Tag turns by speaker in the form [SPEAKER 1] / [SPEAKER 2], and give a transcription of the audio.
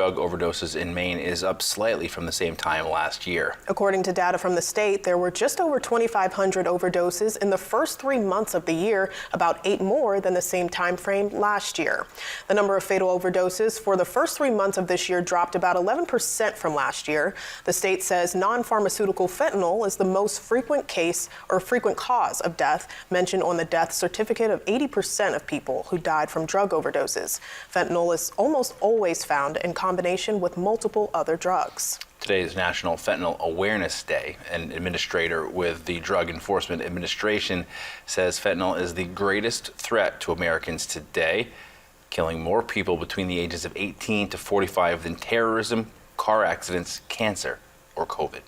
[SPEAKER 1] Drug overdoses in Maine is up slightly from the same time last year.
[SPEAKER 2] According to data from the state, there were just over 2,500 overdoses in the first 3 months of the year, about 8 more than the same time frame last year. The number of fatal overdoses for the first 3 months of this year dropped about 11% from last year. The state says non-pharmaceutical fentanyl is the most frequent case or frequent cause of death mentioned on the death certificate of 80% of people who died from drug overdoses. Fentanyl is almost always found in combination with multiple other drugs.
[SPEAKER 1] Today is National Fentanyl Awareness Day. An administrator with the Drug Enforcement Administration says fentanyl is the greatest threat to Americans today, killing more people between the ages of 18 to 45 than terrorism, car accidents, cancer, or COVID.